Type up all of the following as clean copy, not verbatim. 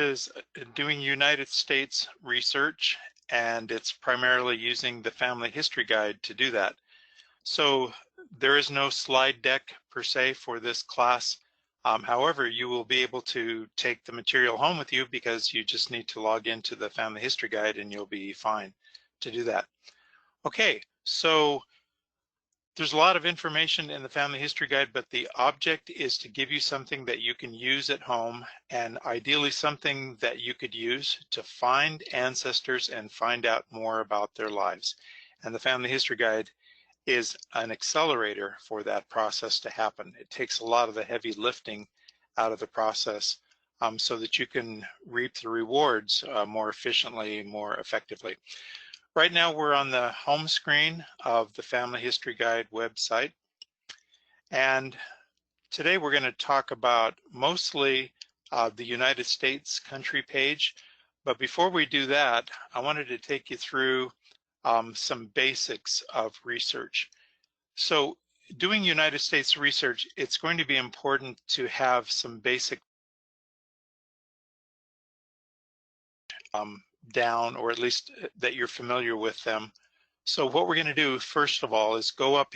is doing United States research, and it's primarily using the Family History Guide to do that. So there is no slide deck per se for this class. However, you will be able to take the material home with you because you just need to log into the Family History Guide and you'll be fine to do that. Okay, so there's a lot of information in the Family History Guide, but the object is to give you something that you can use at home, and ideally something that you could use to find ancestors and find out more about their lives. And the Family History Guide is an accelerator for that process to happen. It takes a lot of the heavy lifting out of the process so that you can reap the rewards more efficiently, more effectively. Right now we're on the home screen of the Family History Guide website, and today we're going to talk about mostly the United States country page. But before we do that, I wanted to take you through some basics of research. So doing United States research, it's going to be important to have some basic down, or at least that you're familiar with them. So what we're going to do first of all is go up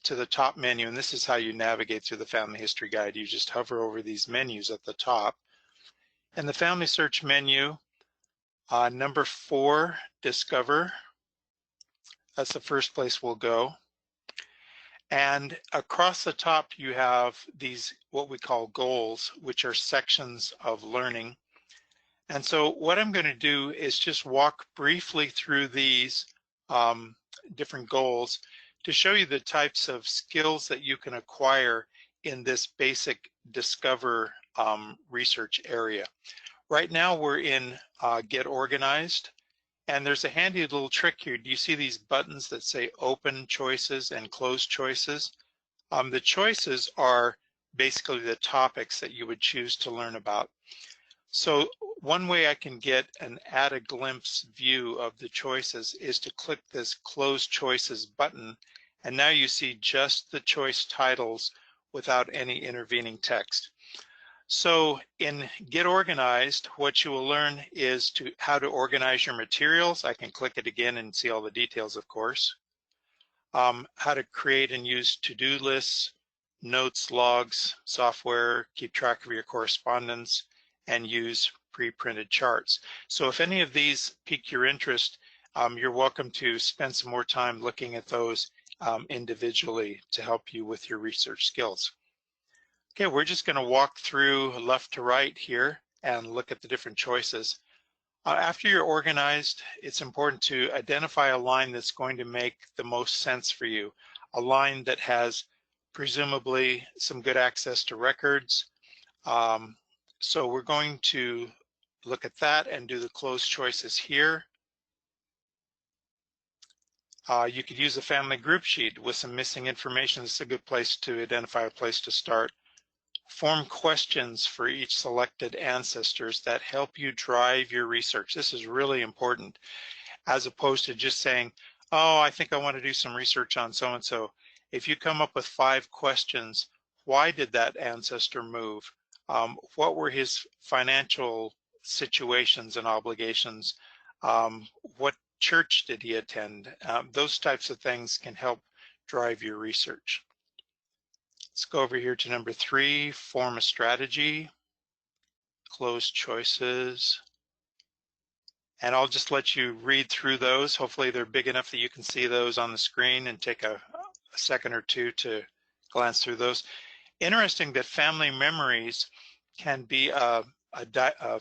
to the top menu, and this is how you navigate through the Family History Guide. You just hover over these menus at the top. And the Family Search menu, number 4, Discover. That's the first place we'll go. And across the top you have these what we call goals, which are sections of learning. And so what I'm going to do is just walk briefly through these different goals to show you the types of skills that you can acquire in this basic Discover research area. Right now we're in Get Organized, and there's a handy little trick here. Do you see these buttons that say Open Choices and Close Choices? The choices are basically the topics that you would choose to learn about. So one way I can get an at-a-glimpse view of the choices is to click this Close Choices button, and now you see just the choice titles without any intervening text. So in Get Organized, what you will learn is how to organize your materials. I can click it again and see all the details, of course. How to create and use to-do lists, notes, logs, software, keep track of your correspondence, and use pre-printed charts. So if any of these pique your interest, you're welcome to spend some more time looking at those individually to help you with your research skills. Okay, we're just going to walk through left to right here and look at the different choices. After you're organized, it's important to identify a line that's going to make the most sense for you, a line that has presumably some good access to records. So we're going to look at that and do the closed choices here. You could use a family group sheet with some missing information. This is a good place to identify a place to start. Form questions for each selected ancestors that help you drive your research. This is really important, as opposed to just saying, oh, I think I want to do some research on so-and-so. If you come up with 5 questions, why did that ancestor move? What were his financial situations and obligations? What church did he attend? Those types of things can help drive your research. Let's go over here to number 3, form a strategy, close choices. And I'll just let you read through those. Hopefully they're big enough that you can see those on the screen and take a second or two to glance through those. Interesting that family memories can be a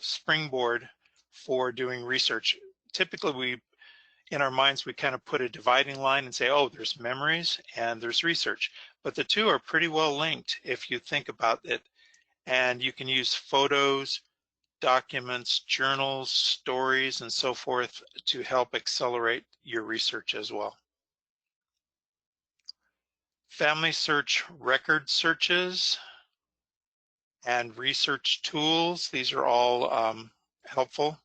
springboard for doing research. Typically in our minds, we kind of put a dividing line and say, oh, there's memories and there's research. But the two are pretty well linked if you think about it. And you can use photos, documents, journals, stories, and so forth to help accelerate your research as well. Family search record searches and research tools. These are all helpful.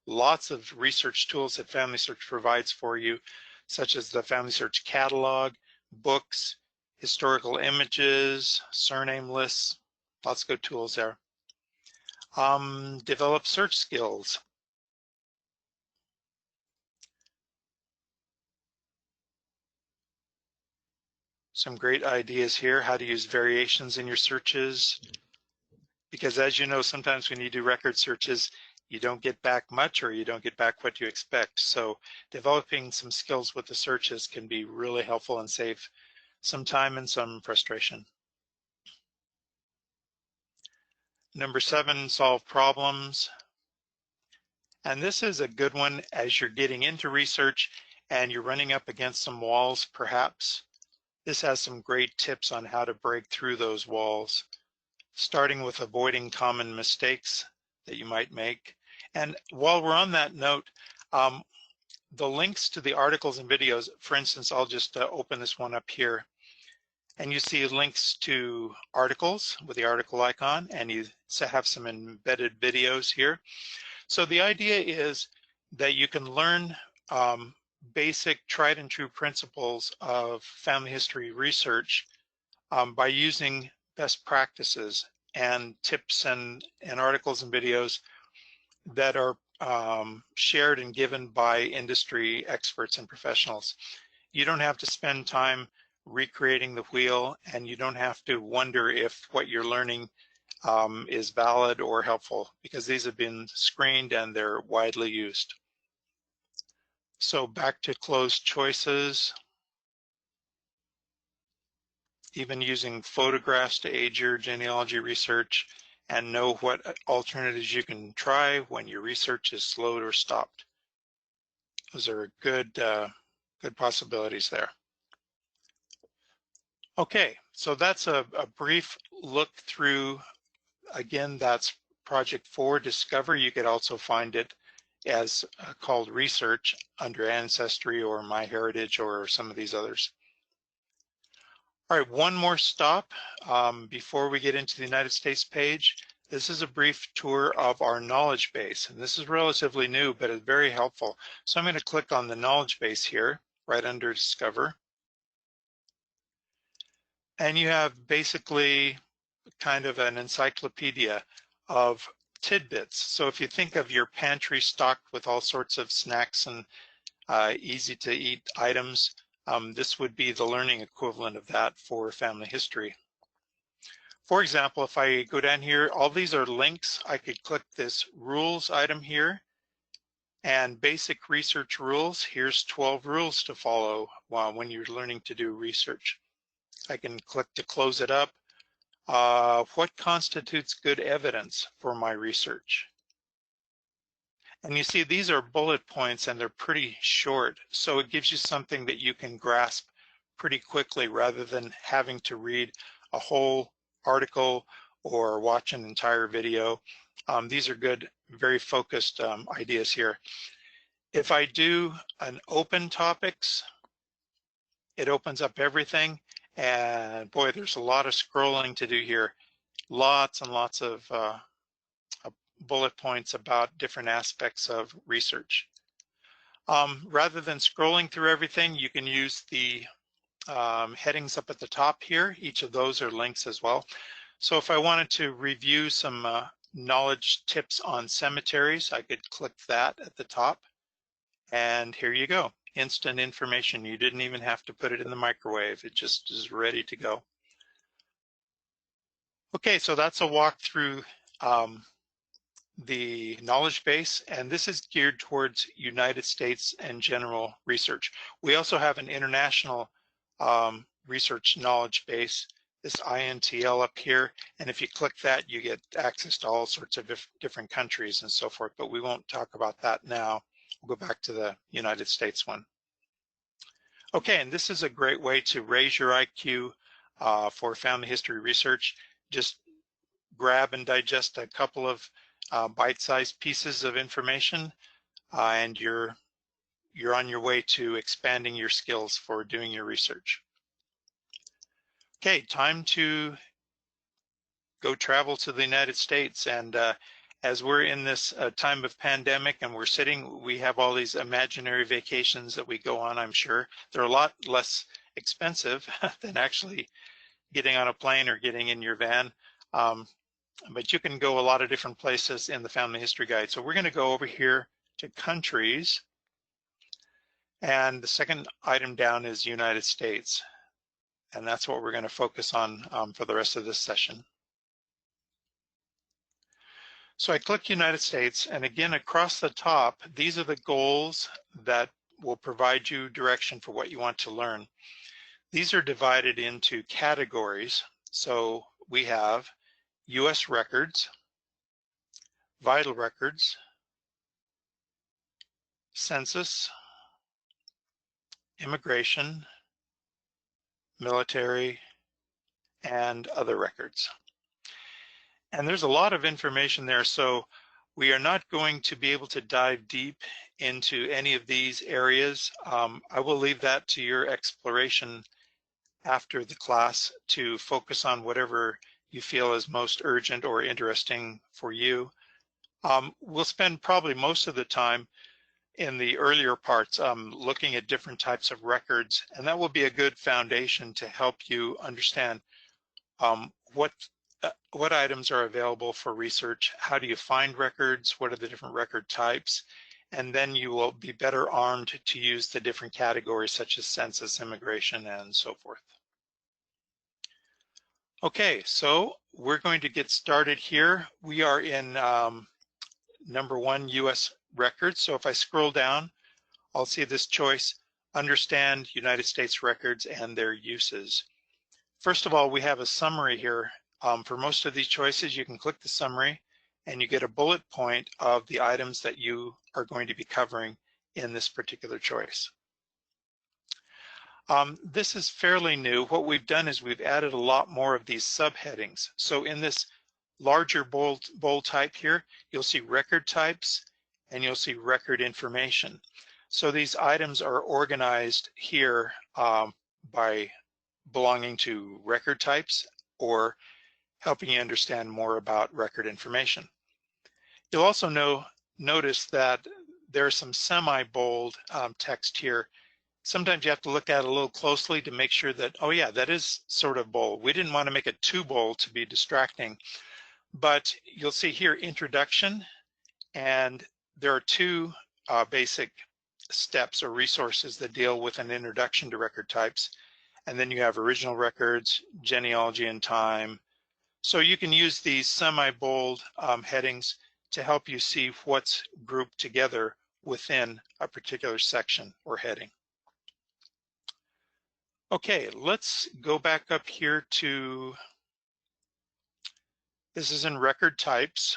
Lots of research tools that Family Search provides for you, such as the Family Search catalog, books, historical images, surname lists, lots of good tools there. Develop search skills. Some great ideas here, how to use variations in your searches. Because as you know, sometimes when you do record searches, you don't get back much or you don't get back what you expect. So developing some skills with the searches can be really helpful and save some time and some frustration. Number 7, solve problems. And this is a good one as you're getting into research and you're running up against some walls, perhaps. This has some great tips on how to break through those walls, starting with avoiding common mistakes that you might make. And while we're on that note, the links to the articles and videos, for instance, I'll just open this one up here. And you see links to articles with the article icon, and you have some embedded videos here. So the idea is that you can learn basic tried and true principles of family history research by using best practices and tips and articles and videos that are shared and given by industry experts and professionals. You don't have to spend time recreating the wheel, and you don't have to wonder if what you're learning is valid or helpful, because these have been screened and they're widely used. So back to closed choices. Even using photographs to aid your genealogy research, and know what alternatives you can try when your research is slowed or stopped. Those are good, good possibilities there. Okay, so that's a brief look through. Again, that's Project 4 Discover. You could also find it as called Research under Ancestry or MyHeritage or some of these others. All right, one more stop before we get into the United States page. This is a brief tour of our knowledge base, and this is relatively new, but it's very helpful. So I'm going to click on the knowledge base here, right under Discover. And you have basically kind of an encyclopedia of tidbits. So if you think of your pantry stocked with all sorts of snacks and easy to eat items, this would be the learning equivalent of that for family history. For example, if I go down here, all these are links. I could click this rules item here, and basic research rules. Here's 12 rules to follow when you're learning to do research. I can click to close it up. What constitutes good evidence for my research? And you see these are bullet points and they're pretty short, so it gives you something that you can grasp pretty quickly rather than having to read a whole article or watch an entire video. These are good, very focused ideas here. If I do an open topics, it opens up everything, and boy, there's a lot of scrolling to do here. Lots and lots of bullet points about different aspects of research. Rather than scrolling through everything, you can use the headings up at the top here. Each of those are links as well. So if I wanted to review some knowledge tips on cemeteries, I could click that at the top. And here you go, instant information. You didn't even have to put it in the microwave. It just is ready to go. Okay, so that's a walk through the knowledge base, and this is geared towards United States and general research. We also have an international research knowledge base, this INTL up here, and if you click that, you get access to all sorts of different countries and so forth, but we won't talk about that now. We'll go back to the United States one. Okay, and this is a great way to raise your IQ for family history research. Just grab and digest a couple of bite-sized pieces of information, and you're on your way to expanding your skills for doing your research. Okay, time to go travel to the United States. And as we're in this time of pandemic and we're sitting, we have all these imaginary vacations that we go on, I'm sure. They're a lot less expensive than actually getting on a plane or getting in your van. but you can go a lot of different places in the Family History Guide. So we're going to go over here to countries, and the second item down is United States, and that's what we're going to focus on for the rest of this session. So I click United States, and again, across the top, these are the goals that will provide you direction for what you want to learn. These are divided into categories. So we have US records, vital records, census, immigration, military, and other records. And there's a lot of information there, so we are not going to be able to dive deep into any of these areas. I will leave that to your exploration after the class to focus on whatever you feel is most urgent or interesting for you. We'll spend probably most of the time in the earlier parts looking at different types of records, and that will be a good foundation to help you understand what items are available for research, how do you find records, what are the different record types, and then you will be better armed to use the different categories such as census, immigration, and so forth. Okay, so we're going to get started here. We are in number 1, US records. So if I scroll down, I'll see this choice, understand United States records and their uses. First of all, we have a summary here. For most of these choices, you can click the summary and you get a bullet point of the items that you are going to be covering in this particular choice. This is fairly new. What we've done is we've added a lot more of these subheadings. So in this larger bold type here, you'll see record types and you'll see record information. So these items are organized here by belonging to record types or helping you understand more about record information. You'll also notice that there's some semi-bold text here. Sometimes you have to look at it a little closely to make sure that, oh yeah, that is sort of bold. We didn't want to make it too bold to be distracting. But you'll see here introduction, and there are two basic steps or resources that deal with an introduction to record types. And then you have original records, genealogy and time. So you can use these semi-bold headings to help you see what's grouped together within a particular section or heading. Okay, let's go back up here to, this is in record types.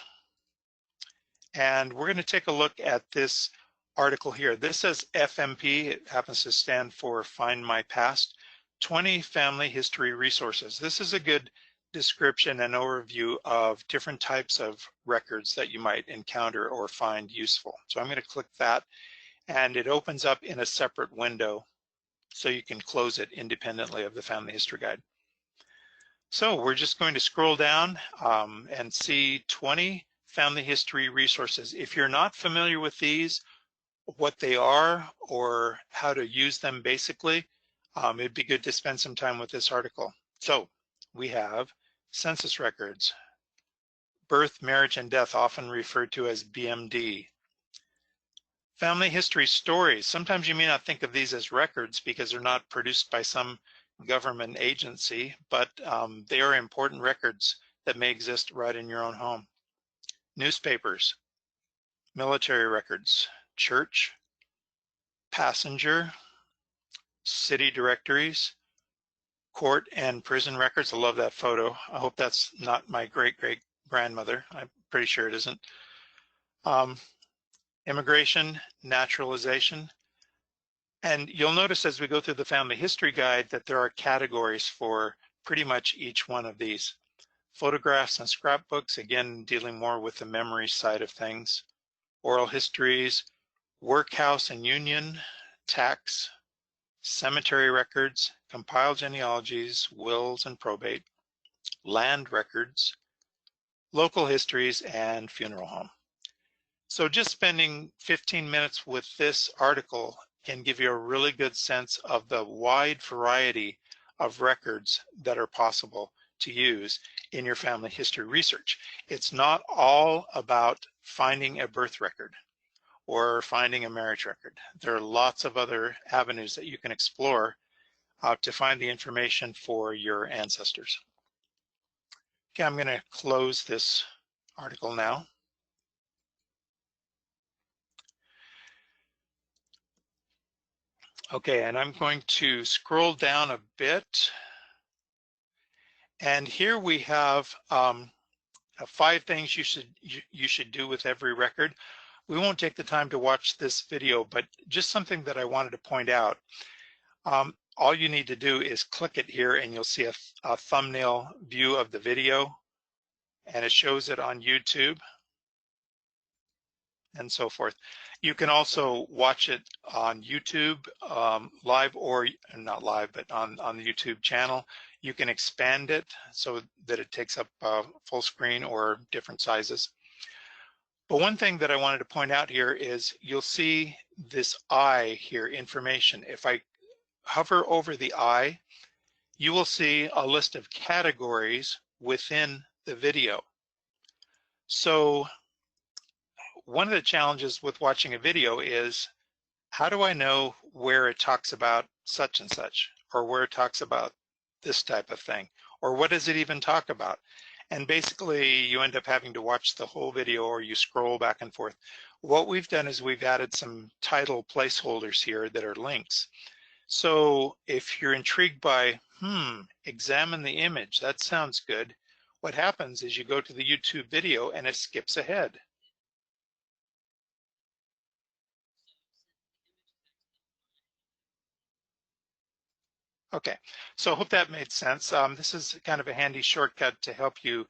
And we're going to take a look at this article here. This says FMP, it happens to stand for Find My Past, 20 Family History Resources. This is a good description and overview of different types of records that you might encounter or find useful. So I'm going to click that, and it opens up in a separate window so you can close it independently of the Family History Guide. So we're just going to scroll down and see 20 family history resources. If you're not familiar with these, what they are or how to use them basically, it'd be good to spend some time with this article. So we have census records, birth, marriage, and death, often referred to as BMD. Family history stories. Sometimes you may not think of these as records because they're not produced by some government agency, but they are important records that may exist right in your own home. Newspapers, military records, church, passenger, city directories, court and prison records. I love that photo. I hope that's not my great-great-grandmother. I'm pretty sure it isn't. Immigration, naturalization. And you'll notice as we go through the Family History Guide that there are categories for pretty much each one of these. Photographs and scrapbooks, again, dealing more with the memory side of things. Oral histories, workhouse and union, tax, cemetery records, compiled genealogies, wills and probate, land records, local histories, and funeral home. So just spending 15 minutes with this article can give you a really good sense of the wide variety of records that are possible to use in your family history research. It's not all about finding a birth record or finding a marriage record. There are lots of other avenues that you can explore to find the information for your ancestors. Okay, I'm going to close this article now. Okay, and I'm going to scroll down a bit. And here we have 5 things you should do with every record. We won't take the time to watch this video, but just something that I wanted to point out. All you need to do is click it here and you'll see a thumbnail view of the video, and it shows it on YouTube and so forth. You can also watch it on YouTube live, or not live, but on the YouTube channel. You can expand it so that it takes up full screen or different sizes. But one thing that I wanted to point out here is you'll see this eye here, information. If I hover over the eye, you will see a list of categories within the video. So one of the challenges with watching a video is, how do I know where it talks about such and such, or where it talks about this type of thing, or what does it even talk about? And basically you end up having to watch the whole video, or you scroll back and forth. What we've done is we've added some title placeholders here that are links. So if you're intrigued by, examine the image, that sounds good, what happens is you go to the YouTube video and it skips ahead. Okay, so I hope that made sense. This is kind of a handy shortcut to help you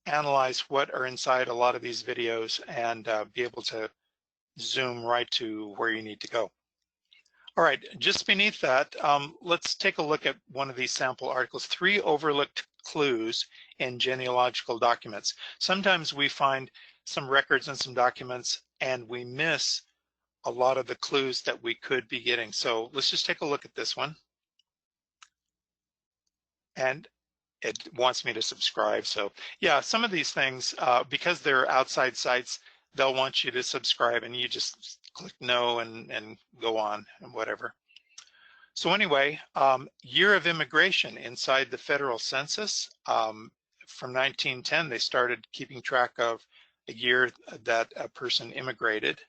analyze what are inside a lot of these videos and be able to zoom right to where you need to go. All right, just beneath that, let's take a look at one of these sample articles, 3 overlooked clues in genealogical documents. Sometimes we find some records and some documents and we miss a lot of the clues that we could be getting. So let's just take a look at this one. And it wants me to subscribe. So yeah, some of these things, because they're outside sites, they'll want you to subscribe and you just click no and go on and whatever. So anyway, year of immigration inside the federal census. From 1910, they started keeping track of a year that a person immigrated,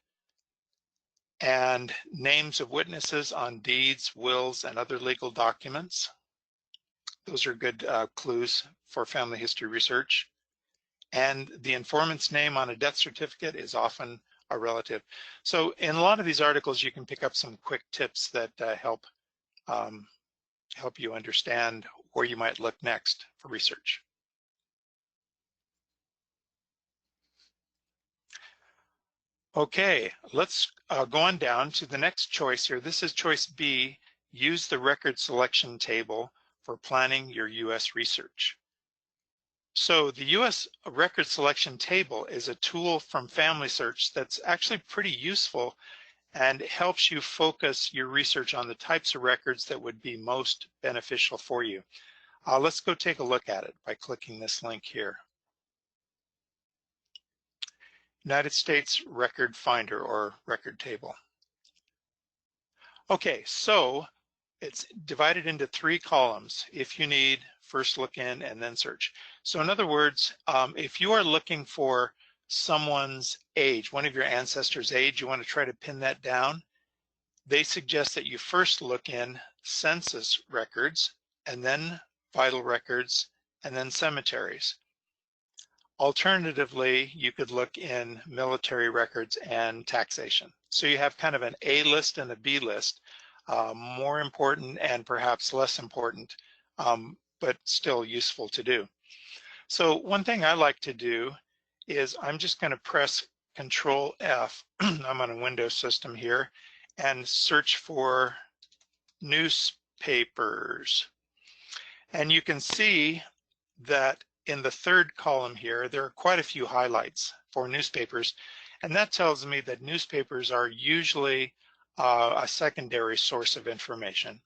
and names of witnesses on deeds, wills, and other legal documents. Those are good clues for family history research. And the informant's name on a death certificate is often a relative. So in a lot of these articles, you can pick up some quick tips that help you understand where you might look next for research. Okay, let's go on down to the next choice here. This is choice B, use the record selection table for planning your US research. So the US record selection table is a tool from FamilySearch that's actually pretty useful and helps you focus your research on the types of records that would be most beneficial for you. Let's go take a look at it by clicking this link here. United States Record Finder, or record table. Okay, so it's divided into 3 columns. If you need, first look in, and then search. So in other words, if you are looking for someone's age, one of your ancestors' age, you want to try to pin that down, they suggest that you first look in census records, and then vital records, and then cemeteries. Alternatively, you could look in military records and taxation. So you have kind of an A list and a B list, more important and perhaps less important, but still useful to do. So one thing I like to do is I'm just going to press Control F. I'm on a Windows system here, and search for newspapers. And you can see that in the 3rd column here, there are quite a few highlights for newspapers. And that tells me that newspapers are usually a secondary source of information,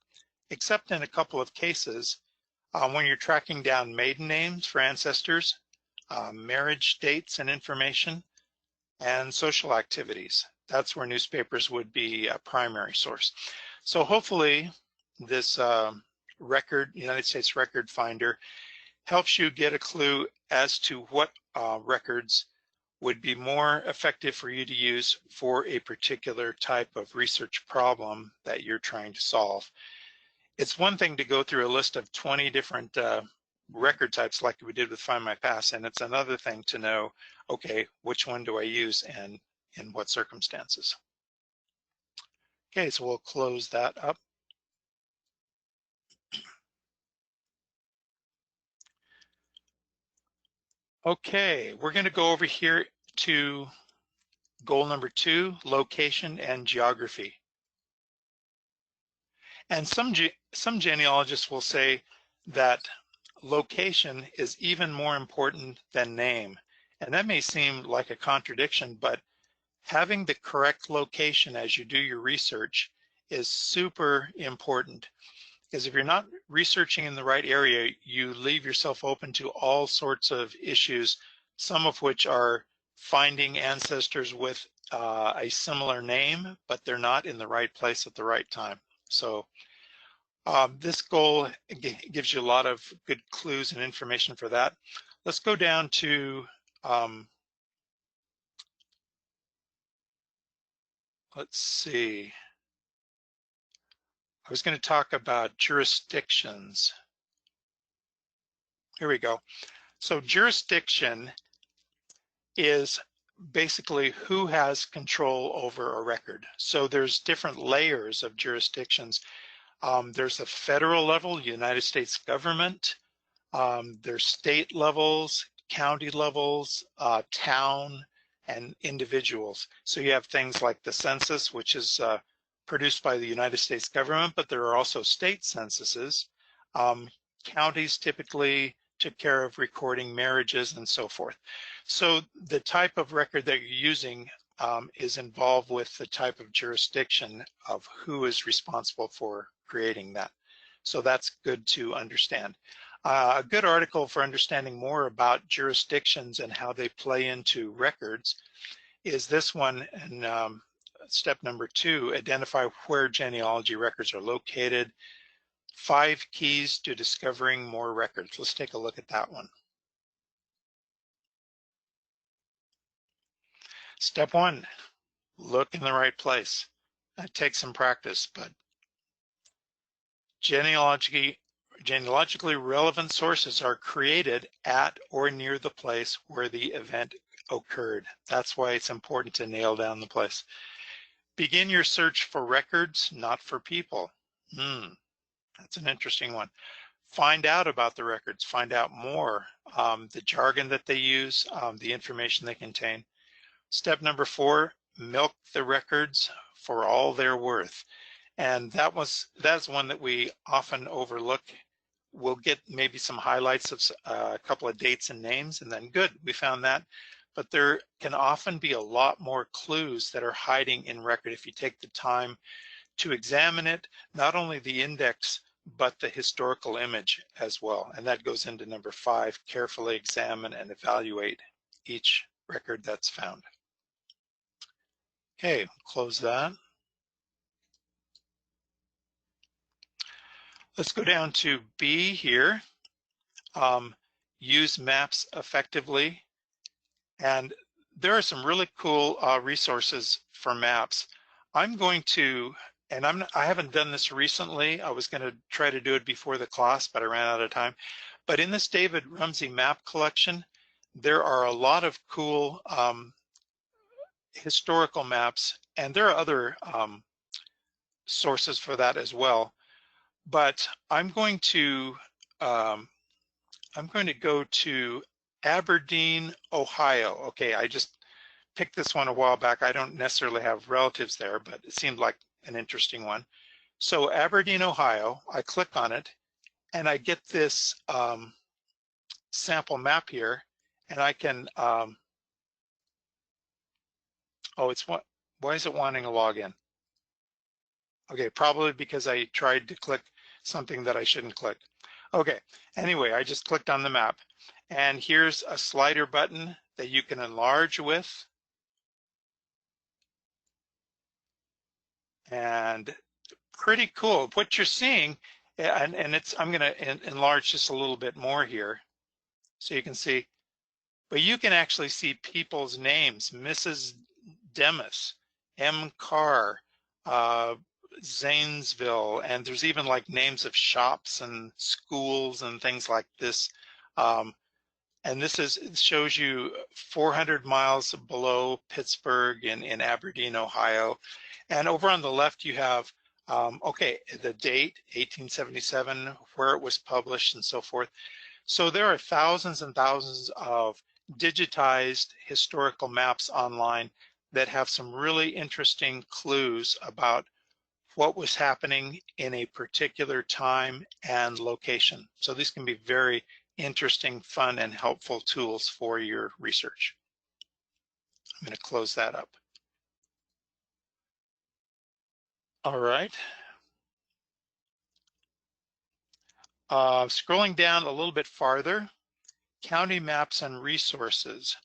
except in a couple of cases. When you're tracking down maiden names for ancestors, marriage dates and information, and social activities. That's where newspapers would be a primary source. So hopefully this United States Record Finder helps you get a clue as to what records would be more effective for you to use for a particular type of research problem that you're trying to solve. It's one thing to go through a list of 20 different record types like we did with Find My Past, and it's another thing to know, okay, which one do I use and in what circumstances. Okay, so we'll close that up. Okay, we're going to go over here to goal number 2, location and geography. And some genealogists will say that location is even more important than name. And that may seem like a contradiction, but having the correct location as you do your research is super important. Because if you're not researching in the right area, you leave yourself open to all sorts of issues, some of which are finding ancestors with a similar name, but they're not in the right place at the right time. So this goal gives you a lot of good clues and information for that. Let's go down to, let's see. I was going to talk about jurisdictions. Here we go. So jurisdiction is basically who has control over a record. So there's different layers of jurisdictions. There's a federal level, United States government. There's state levels, county levels, town, and individuals. So you have things like the census, which is produced by the United States government, but there are also state censuses. Counties typically took care of recording marriages and so forth. So the type of record that you're using is involved with the type of jurisdiction of who is responsible for creating that. So that's good to understand. A good article for understanding more about jurisdictions and how they play into records is this one, and step number 2, identify where genealogy records are located. 5 keys to discovering more records. Let's take a look at that one. Step 1, look in the right place. That takes some practice, but genealogically relevant sources are created at or near the place where the event occurred. That's why it's important to nail down the place. Begin your search for records, not for people. That's an interesting one. Find out about the records, find out more, the jargon that they use, the information they contain. Step number 4, milk the records for all they're worth. And that's one that we often overlook. We'll get maybe some highlights of a couple of dates and names, and then good, we found that. But there can often be a lot more clues that are hiding in record if you take the time to examine it, not only the index, but the historical image as well. And that goes into number 5, carefully examine and evaluate each record that's found. Okay, close that. Let's go down to B here. Use maps effectively. And there are some really cool resources for maps. I'm going to, and I haven't done this recently. I was going to try to do it before the class, but I ran out of time. But in this David Rumsey map collection, there are a lot of cool historical maps, and there are other sources for that as well. But I'm going to go to Aberdeen, Ohio. Okay, I just picked this one a while back. I don't necessarily have relatives there, but it seemed like an interesting one. So Aberdeen, Ohio, I click on it, and I get this sample map here, and I can, oh, why is it wanting a login? Okay, probably because I tried to click something that I shouldn't click. Okay, anyway, I just clicked on the map, and here's a slider button that you can enlarge with. And pretty cool. What you're seeing, and I'm going to enlarge just a little bit more here so you can see, but you can actually see people's names: Mrs. Demis, M. Carr, uh, Zanesville, and there's even like names of shops and schools and things like this. Um, and it shows you 400 miles below Pittsburgh in Aberdeen, Ohio. And over on the left, you have, okay, the date, 1877, where it was published and so forth. So there are thousands and thousands of digitized historical maps online that have some really interesting clues about what was happening in a particular time and location. So these can be very interesting, fun, and helpful tools for your research. I'm going to close that up. All right. Scrolling down a little bit farther, county maps and resources.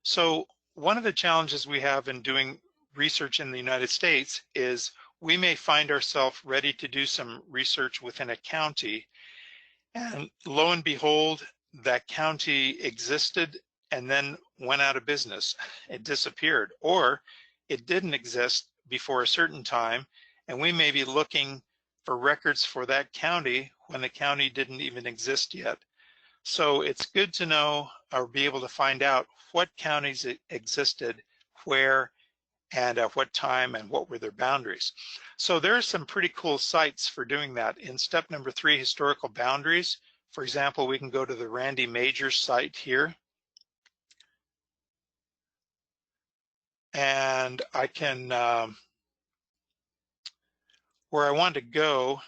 So one of the challenges we have in doing research in the United States is we may find ourselves ready to do some research within a county, and lo and behold, that county existed and then went out of business. It disappeared, or it didn't exist before a certain time, and we may be looking for records for that county when the county didn't even exist yet. So it's good to know or be able to find out what counties existed, where, and at what time, and what were their boundaries. So there are some pretty cool sites for doing that. In step number 3, historical boundaries, for example, we can go to the Randy Majors site here. And I can, where I want to go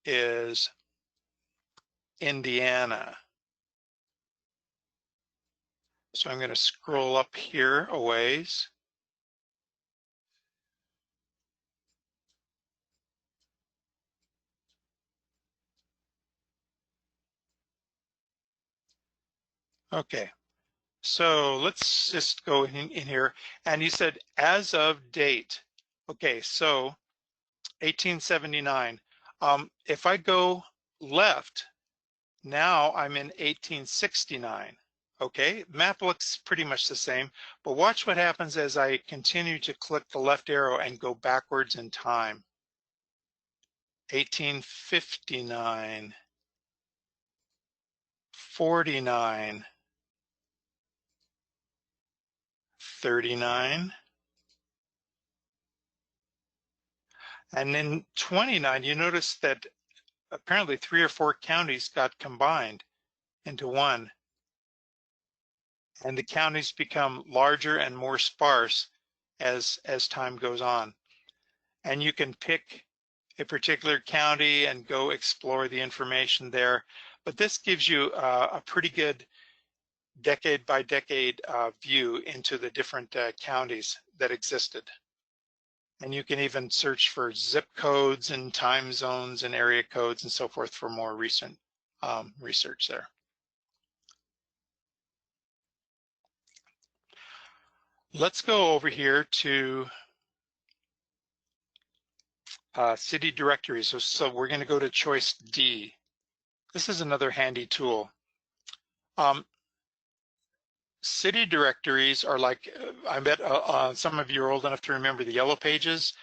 is Indiana. So I'm going to scroll up here a ways. Okay, so let's just go in here. And you said as of date. Okay, so 1879. If I go left, now I'm in 1869. Okay, map looks pretty much the same, but watch what happens as I continue to click the left arrow and go backwards in time. 1859, 49, 39, and then 29. You notice that apparently 3 or 4 counties got combined into one, and the counties become larger and more sparse as time goes on. And you can pick a particular county and go explore the information there. But this gives you a pretty good decade by decade view into the different counties that existed. And you can even search for zip codes and time zones and area codes and so forth for more recent research there. Let's go over here to city directories. So we're going to go to choice D. This is another handy tool. City directories are like, I bet some of you are old enough to remember the Yellow Pages.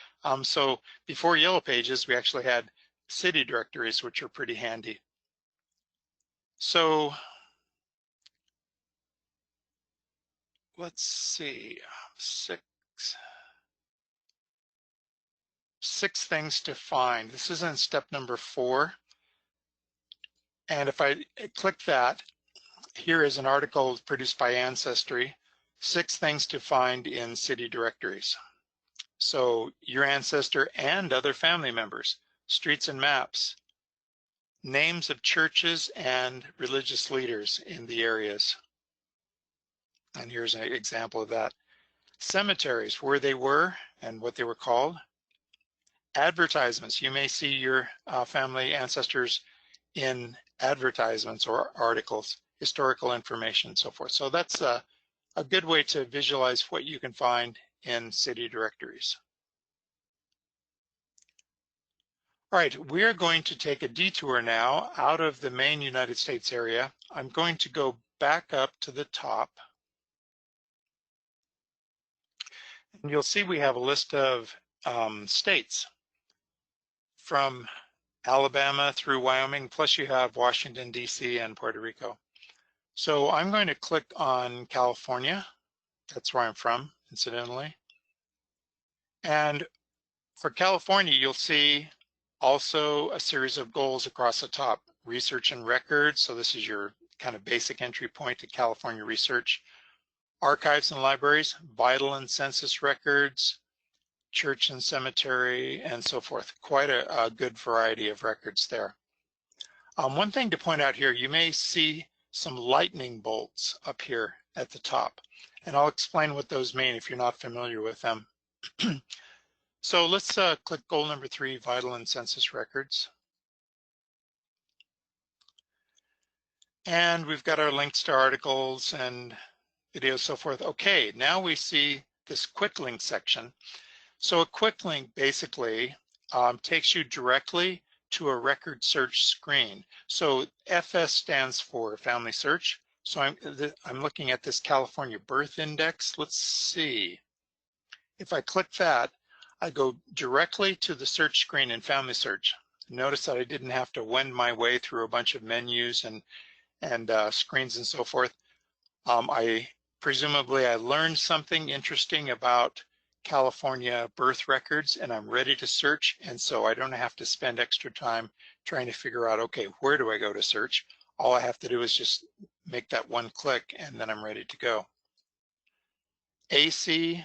So before Yellow Pages, we actually had city directories, which are pretty handy. So let's see, six things to find. This is in step number 4. And if I click that, here is an article produced by Ancestry, 6 things to find in city directories. So your ancestor and other family members, streets and maps, names of churches and religious leaders in the areas. And here's an example of that. Cemeteries, where they were and what they were called. Advertisements, you may see your family ancestors in advertisements or articles, historical information, and so forth. So that's a good way to visualize what you can find in city directories. All right, we are going to take a detour now out of the main United States area. I'm going to go back up to the top. And you'll see we have a list of states from Alabama through Wyoming, plus you have Washington, D.C. and Puerto Rico. So I'm going to click on California. That's where I'm from, incidentally. And for California, you'll see also a series of goals across the top. Research and records, so this is your kind of basic entry point to California research. Archives and libraries, vital and census records, church and cemetery, and so forth. Quite a good variety of records there. One thing to point out here, you may see some lightning bolts up here at the top, and I'll explain what those mean if you're not familiar with them. So let's click goal number 3, vital and census records. And we've got our links to articles and videos, so forth. Okay, now we see this quick link section. So a quick link basically takes you directly to a record search screen. So FS stands for Family Search. So I'm looking at this California Birth Index. Let's see. If I click that, I go directly to the search screen in Family Search. Notice that I didn't have to wend my way through a bunch of menus and screens and so forth. Presumably I learned something interesting about California birth records and I'm ready to search, and so I don't have to spend extra time trying to figure out, okay, where do I go to search? All I have to do is just make that one click and then I'm ready to go. AC,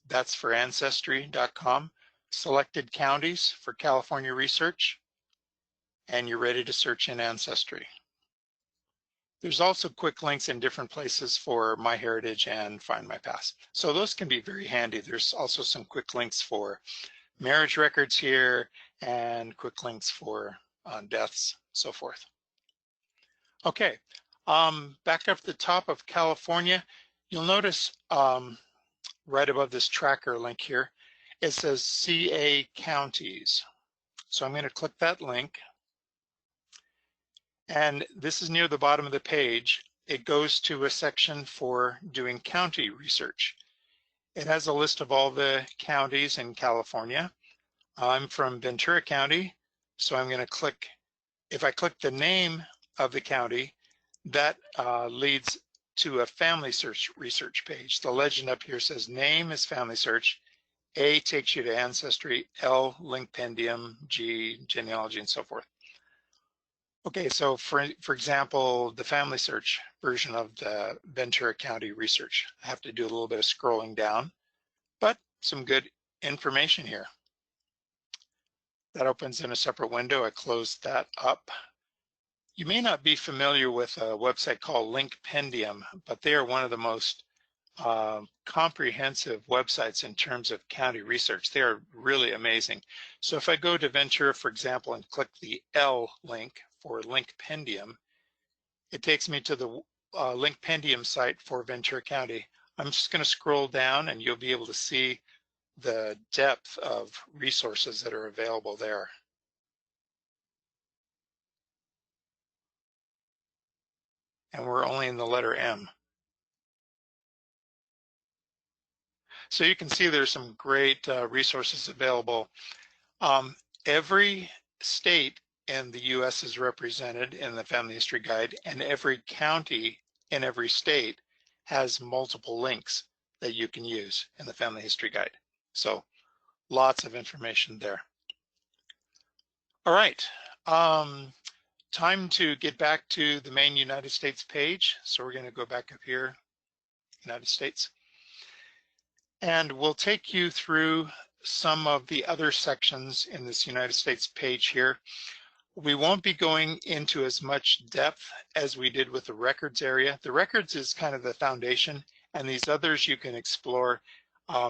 that's for Ancestry.com. Selected counties for California research, and you're ready to search in Ancestry. There's also quick links in different places for MyHeritage and Find My Past. So those can be very handy. There's also some quick links for marriage records here and quick links for deaths, so forth. Okay, back up at the top of California, you'll notice right above this tracker link here, it says CA counties. So I'm going to click that link. And this is near the bottom of the page. It goes to a section for doing county research. It has a list of all the counties in California. I'm from Ventura County, so I'm going to click, if I click the name of the county, that leads to a family search research page. The legend up here says name is family search, A takes you to Ancestry, L Linkpendium, G genealogy, and so forth. Okay, so for example, the family search version of the Ventura County research, I have to do a little bit of scrolling down, but some good information here. That opens in a separate window. I closed that up. You may not be familiar with a website called Linkpendium, but they are one of the most comprehensive websites in terms of county research. They are really amazing. So if I go to Ventura, for example, and click the L link for Linkpendium, it takes me to the Linkpendium site for Ventura County. I'm just going to scroll down and you'll be able to see the depth of resources that are available there. And we're only in the letter M. So you can see there's some great resources available. Every state in the US is represented in the Family History Guide, and every county in every state has multiple links that you can use in the Family History Guide. So lots of information there. All right, time to get back to the main United States page. So we're going to go back up here, United States. And we'll take you through some of the other sections in this United States page here. We won't be going into as much depth as we did with the records area. The records is kind of the foundation, and these others you can explore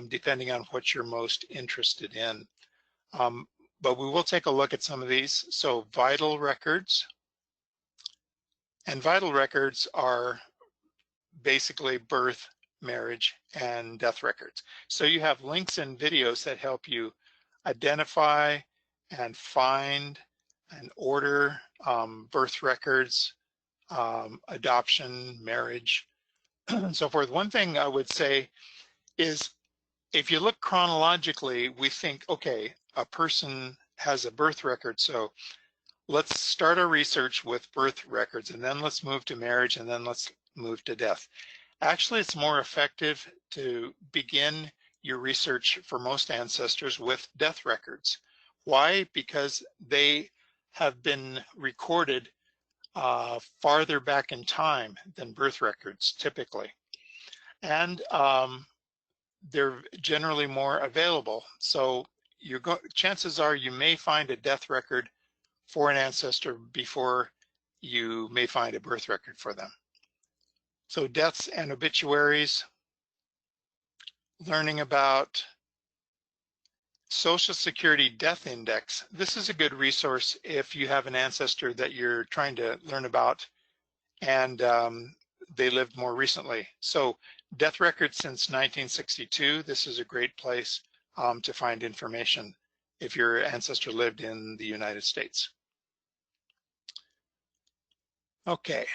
depending on what you're most interested in. but we will take a look at some of these. So vital records. And vital records are basically birth, marriage, and death records. So you have links and videos that help you identify and find and order birth records, adoption, marriage, and so forth. One thing I would say is if you look chronologically, we think, okay, a person has a birth record, so let's start our research with birth records, and then let's move to marriage, and then let's move to death. Actually, it's more effective to begin your research for most ancestors with death records. Why? Because they have been recorded farther back in time than birth records typically. And they're generally more available. So chances are you may find a death record for an ancestor before you may find a birth record for them. So deaths and obituaries, learning about Social Security Death Index. This is a good resource if you have an ancestor that you're trying to learn about and they lived more recently. So death records since 1962, this is a great place to find information if your ancestor lived in the United States. Okay,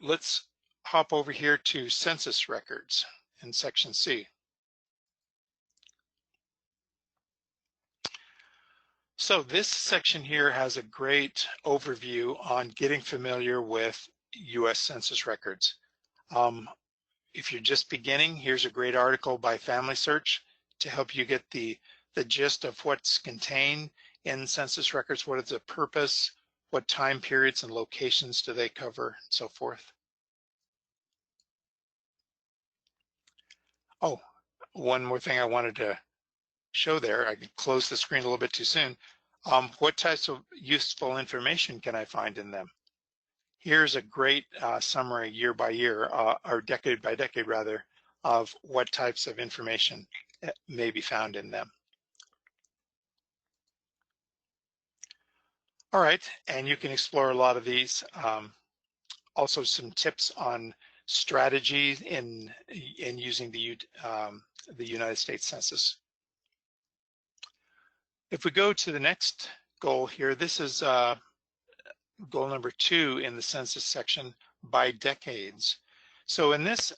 let's hop over here to census records in section C. So this section here has a great overview on getting familiar with US Census records. If you're just beginning, here's a great article by Family Search to help you get the gist of what's contained in census records, what is the purpose, what time periods and locations do they cover, and so forth. Oh, one more thing I wanted to show there, I can close the screen a little bit too soon. What types of useful information can I find in them? Here's a great summary year by year, or decade by decade rather, of what types of information may be found in them. All right, and you can explore a lot of these. Also some tips on strategies in using the United States Census. If we go to the next goal here, this is goal number 2 in the census section, by decades. So in this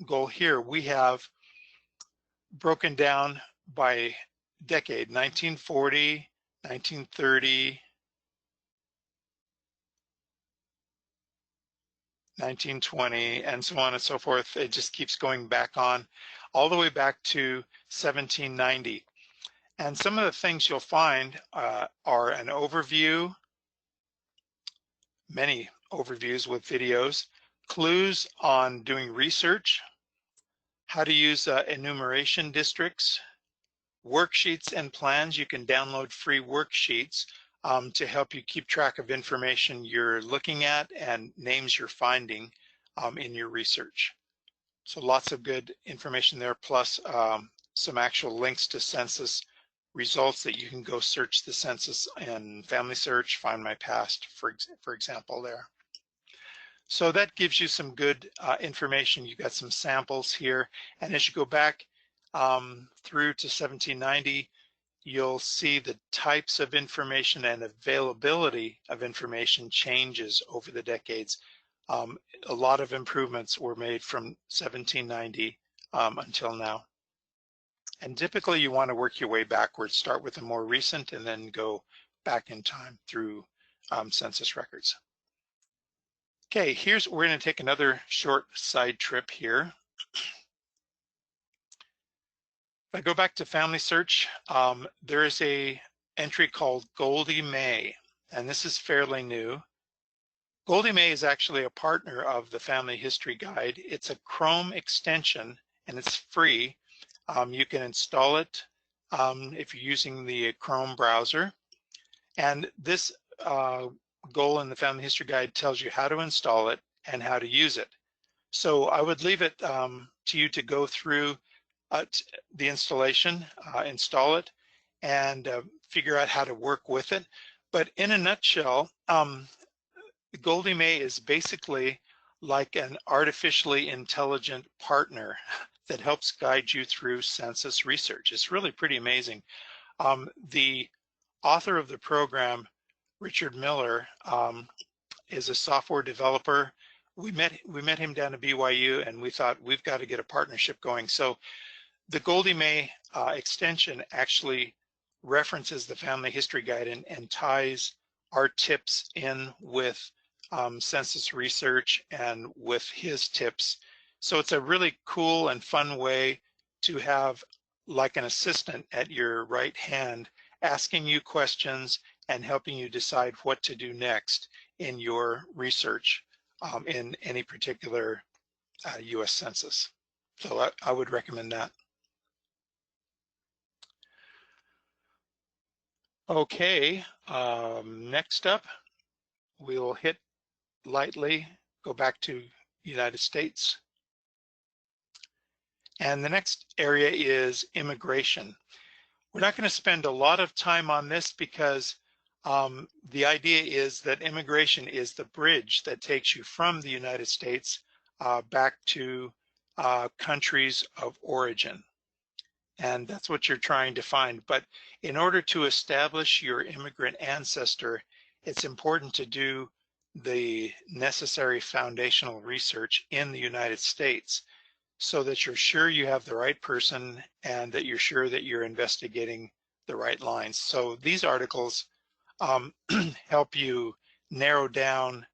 goal here, we have broken down by decade, 1940, 1930, 1920, and so on and so forth. It just keeps going back on all the way back to 1790. And some of the things you'll find are an overview, many overviews with videos, clues on doing research, how to use enumeration districts, worksheets and plans. You can download free worksheets to help you keep track of information you're looking at and names you're finding in your research. So lots of good information there, plus some actual links to census results that you can go search the census in Family Search, Find My Past, for example there. So that gives you some good information. You got some samples here, and as you go back through to 1790, you'll see the types of information and availability of information changes over the decades. A lot of improvements were made from 1790 until now. And typically you want to work your way backwards, start with the more recent and then go back in time through census records. Okay, we're going to take another short side trip here. If I go back to Family Search, there is a entry called Goldie May, and this is fairly new. Goldie May is actually a partner of the Family History Guide. It's a Chrome extension and it's free. You can install it if you're using the Chrome browser. And this goal in the Family History Guide tells you how to install it and how to use it. So I would leave it to you to go through the installation, install it, and figure out how to work with it. But in a nutshell, Goldie May is basically like an artificially intelligent partner that helps guide you through census research. It's really pretty amazing. The author of the program, Richard Miller, is a software developer. We met him down at BYU, and we thought we've got to get a partnership going. So the Goldie May extension actually references the Family History Guide and ties our tips in with census research and with his tips. So it's a really cool and fun way to have like an assistant at your right hand asking you questions and helping you decide what to do next in your research in any particular US Census. So I would recommend that. Okay, next up, we'll hit lightly, go back to United States. And the next area is immigration. We're not going to spend a lot of time on this because the idea is that immigration is the bridge that takes you from the United States back to countries of origin. And that's what you're trying to find. But in order to establish your immigrant ancestor, it's important to do the necessary foundational research in the United States so that you're sure you have the right person and that you're sure that you're investigating the right lines. So these articles help you narrow down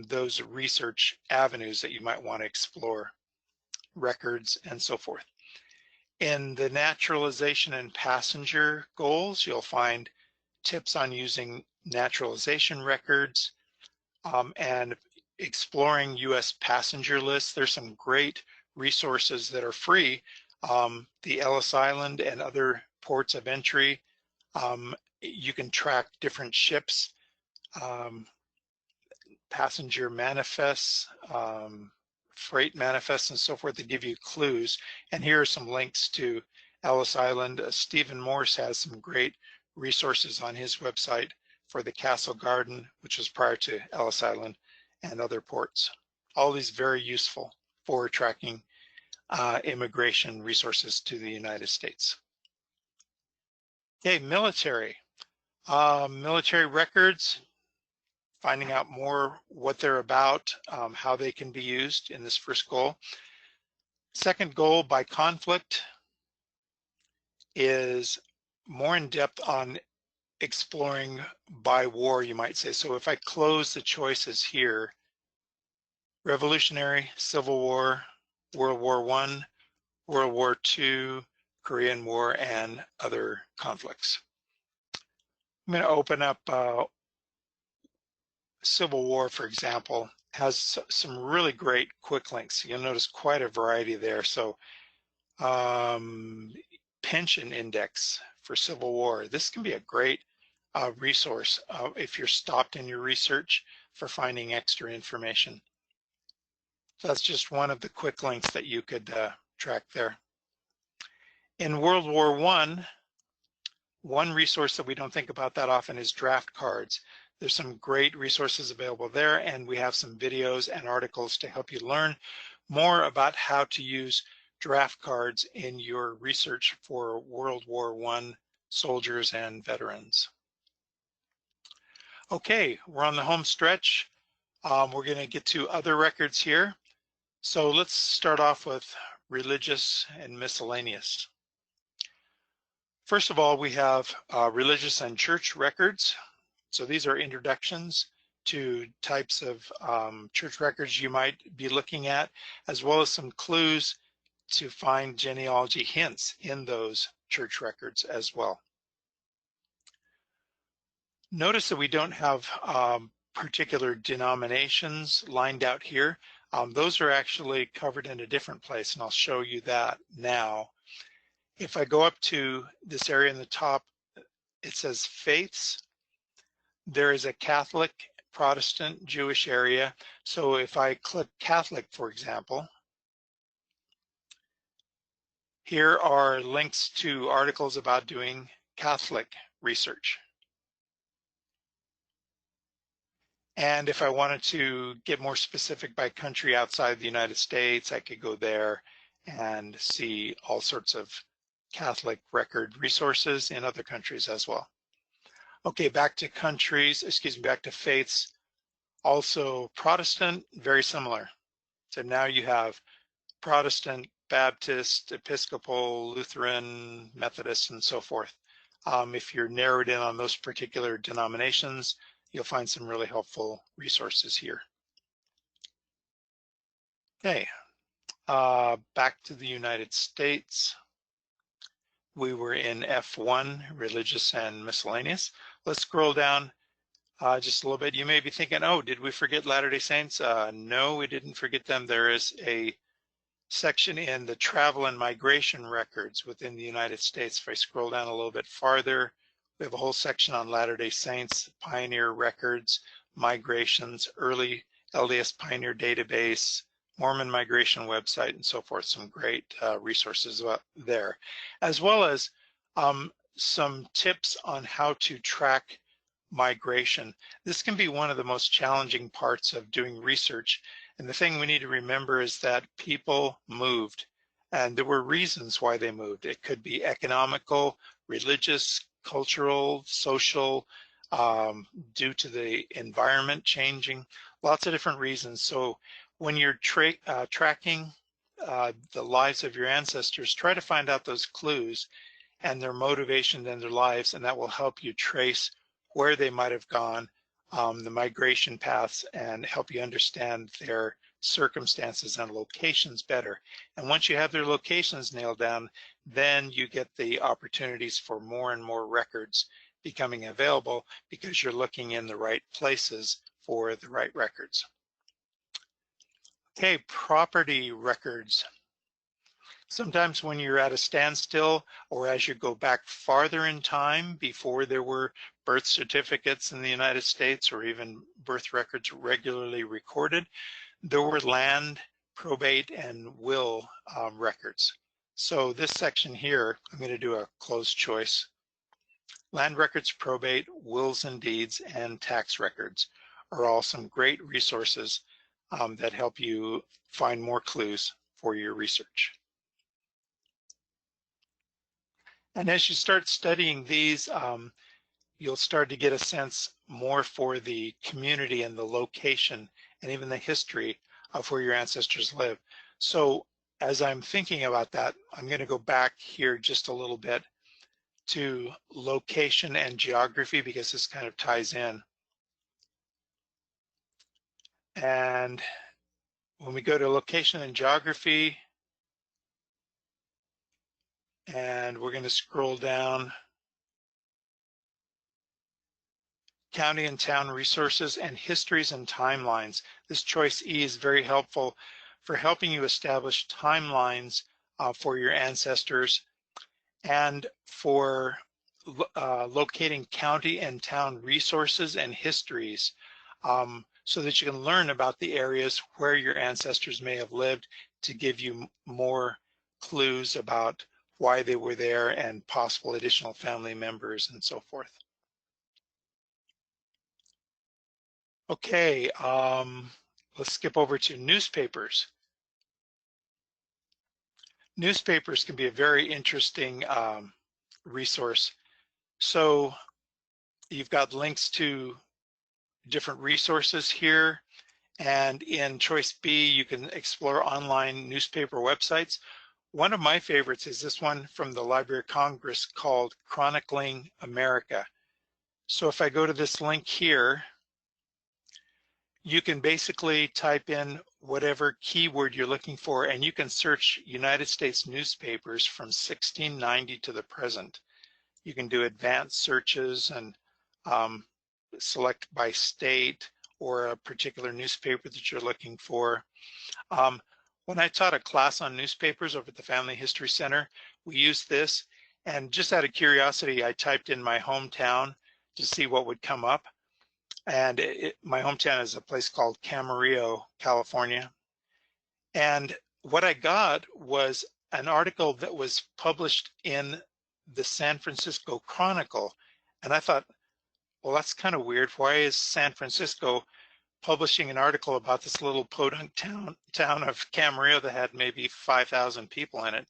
those research avenues that you might want to explore, records and so forth. In the naturalization and passenger goals, you'll find tips on using naturalization records and exploring US passenger lists. There's some great resources that are free. The Ellis Island and other ports of entry, you can track different ships, passenger manifests, freight manifests and so forth that give you clues. And here are some links to Ellis Island. Stephen Morse has some great resources on his website for the Castle Garden, which was prior to Ellis Island, and other ports. All these very useful for tracking immigration resources to the United States. Okay, military. Military records, finding out more what they're about, how they can be used in this first goal. Second goal, by conflict, is more in depth on exploring by war, you might say. So if I close the choices here, Revolutionary, Civil War, World War I, World War II, Korean War, and other conflicts. I'm going to open up Civil War, for example, has some really great quick links. You'll notice quite a variety there. So pension index for Civil War. This can be a great resource if you're stopped in your research for finding extra information. So that's just one of the quick links that you could track there. In World War I, one resource that we don't think about that often is draft cards. There's some great resources available there, and we have some videos and articles to help you learn more about how to use draft cards in your research for World War I soldiers and veterans. Okay, we're on the home stretch. We're going to get to other records here. So let's start off with religious and miscellaneous. First of all, we have religious and church records. So these are introductions to types of church records you might be looking at, as well as some clues to find genealogy hints in those church records as well. Notice that we don't have particular denominations lined out here. Those are actually covered in a different place, and I'll show you that now. If I go up to this area in the top, it says faiths. There is a Catholic, Protestant, Jewish area. So if I click Catholic, for example, here are links to articles about doing Catholic research. And if I wanted to get more specific by country outside the United States, I could go there and see all sorts of Catholic record resources in other countries as well. Okay, back to countries, back to faiths. Also Protestant, very similar. So now you have Protestant, Baptist, Episcopal, Lutheran, Methodist, and so forth. If you're narrowed in on those particular denominations, you'll find some really helpful resources here. Okay, back to the United States. We were in F1, religious and miscellaneous. Let's scroll down just a little bit. You may be thinking, oh, did we forget Latter-day Saints? No, we didn't forget them. There is a section in the travel and migration records within the United States. If I scroll down a little bit farther, we have a whole section on Latter-day Saints, pioneer records, migrations, early LDS Pioneer database, Mormon migration website, and so forth. Some great resources there, as well as some tips on how to track migration. This can be one of the most challenging parts of doing research. And the thing we need to remember is that people moved, and there were reasons why they moved. It could be economical, religious, cultural, social, due to the environment changing, lots of different reasons. So when you're tracking the lives of your ancestors, try to find out those clues and their motivation and their lives, and that will help you trace where they might have gone, the migration paths, and help you understand their circumstances and locations better. And once you have their locations nailed down, then you get the opportunities for more and more records becoming available because you're looking in the right places for the right records. Okay, property records. Sometimes when you're at a standstill, or as you go back farther in time before there were birth certificates in the United States or even birth records regularly recorded, there were land, probate, and will records. So this section here, I'm going to do a closed choice. Land records, probate, wills and deeds, and tax records are all some great resources that help you find more clues for your research. And as you start studying these, you'll start to get a sense more for the community and the location and even the history of where your ancestors live. So as I'm thinking about that, I'm going to go back here just a little bit to location and geography because this kind of ties in. And when we go to location and geography, and we're going to scroll down, county and town resources and histories and timelines. This choice E is very helpful for helping you establish timelines for your ancestors and for locating county and town resources and histories so that you can learn about the areas where your ancestors may have lived to give you more clues about why they were there and possible additional family members and so forth. Okay, let's skip over to newspapers. Newspapers can be a very interesting resource. So you've got links to different resources here, and in choice B, you can explore online newspaper websites. One of my favorites is this one from the Library of Congress called Chronicling America. So if I go to this link here, you can basically type in whatever keyword you're looking for, and you can search United States newspapers from 1690 to the present. You can do advanced searches and select by state or a particular newspaper that you're looking for. When I taught a class on newspapers over at the Family History Center, we used this, and just out of curiosity, I typed in my hometown to see what would come up. And my hometown is a place called Camarillo, California. And what I got was an article that was published in the San Francisco Chronicle. And I thought, well, that's kind of weird. Why is San Francisco publishing an article about this little podunk town of Camarillo that had maybe 5,000 people in it?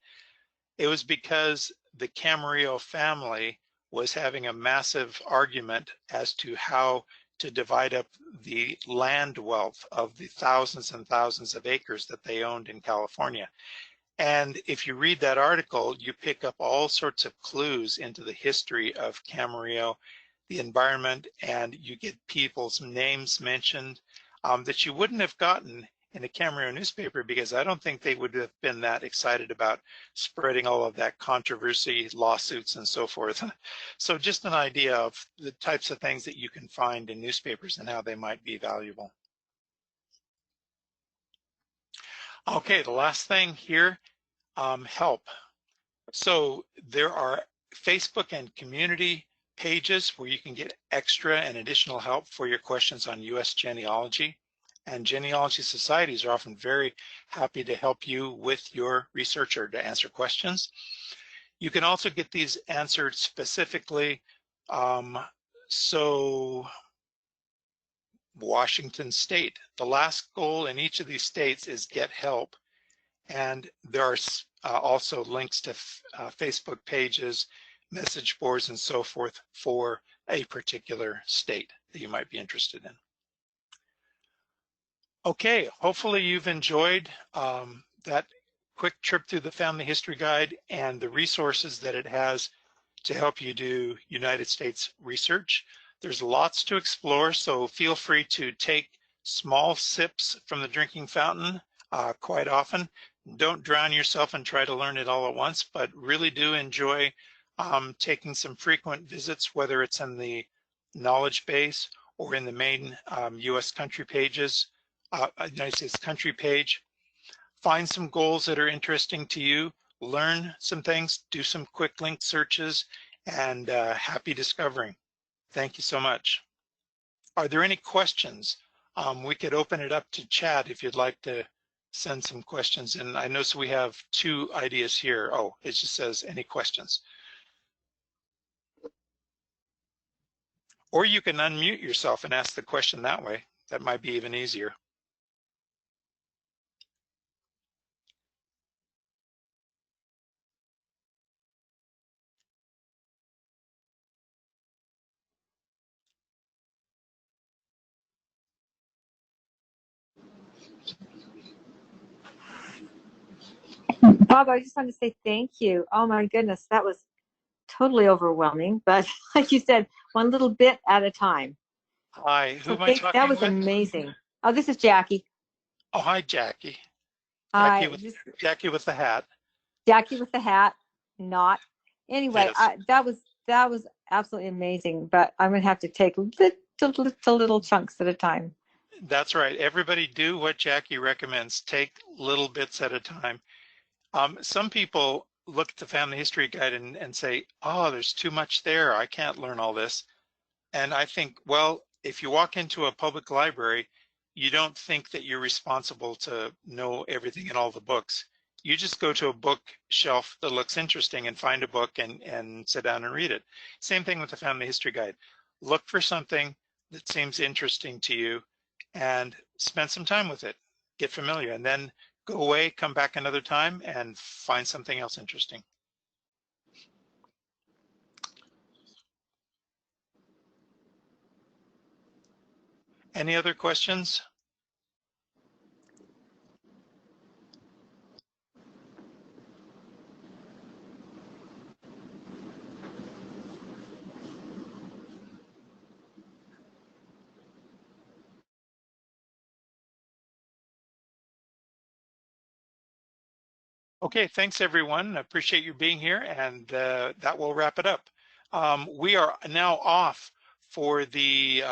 It was because the Camarillo family was having a massive argument as to how to divide up the land wealth of the thousands and thousands of acres that they owned in California. And if you read that article, you pick up all sorts of clues into the history of Camarillo, the environment, and you get people's names mentioned that you wouldn't have gotten in a Camarillo newspaper, because I don't think they would have been that excited about spreading all of that controversy, lawsuits, and so forth. So just an idea of the types of things that you can find in newspapers and how they might be valuable. Okay, the last thing here, help. So there are Facebook and community pages where you can get extra and additional help for your questions on U.S. genealogy. And genealogy societies are often very happy to help you with your research or to answer questions. You can also get these answered specifically. So Washington State, the last goal in each of these states is get help. And there are also links to Facebook pages, message boards, and so forth for a particular state that you might be interested in. Okay, hopefully you've enjoyed that quick trip through the Family History Guide and the resources that it has to help you do United States research. There's lots to explore, so feel free to take small sips from the drinking fountain quite often. Don't drown yourself and try to learn it all at once, but really do enjoy taking some frequent visits, whether it's in the knowledge base or in the main US country pages, United States country page. Find some goals that are interesting to you, learn some things, do some quick link searches, and happy discovering. Thank you so much. Are there any questions? We could open it up to chat if you'd like to send some questions. And I notice we have 2 ideas here. Oh, it just says any questions. Or you can unmute yourself and ask the question that way. That might be even easier. Bob, I just want to say thank you. Oh my goodness, that was totally overwhelming, but like you said, one little bit at a time. Hi, who am I talking with? That was amazing. Oh, this is Jackie. Oh, hi, Jackie. Hi, Jackie with the hat. Jackie with the hat, not. Anyway, yes. that was absolutely amazing, but I'm going to have to take little chunks at a time. That's right. Everybody do what Jackie recommends. Take little bits at a time. Some people look at the Family History Guide and say, oh, there's too much there. I can't learn all this. And I think, well, if you walk into a public library, you don't think that you're responsible to know everything in all the books. You just go to a bookshelf that looks interesting and find a book and sit down and read it. Same thing with the Family History Guide. Look for something that seems interesting to you and spend some time with it. Get familiar, and then go away, come back another time, and find something else interesting. Any other questions? Okay, thanks everyone. I appreciate you being here, and that will wrap it up. We are now off for the